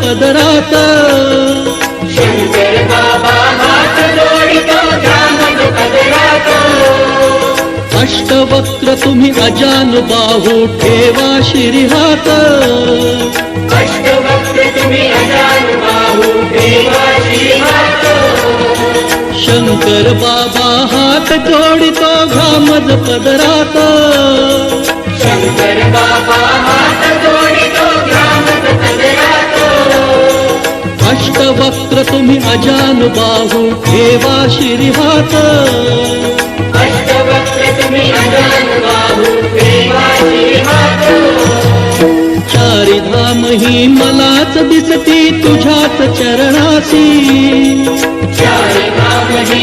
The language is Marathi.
पदरात शंकर बाबा हात जोडितो घ्यामज पदरात अष्टवक्र तुम्ही अजानुबाहू ठेवा शिरीहात अष्टवक्र तुम्ही अजानुबाहू ठेवा शिरीहात शंकर बाबा हात जोडितो घामज पदरात शंकर बाबा हात जोडितो घ्यामज पदरात अष्टवक्र तुम्ही अजानुबाहू ठेवा शिरीहात अष्टवक्र तुम्ही अजानुबाहू ठेवा शिरीहात चारिधाम ही मलाच दिसती तुझ्याच चरणासी चारिधाम ही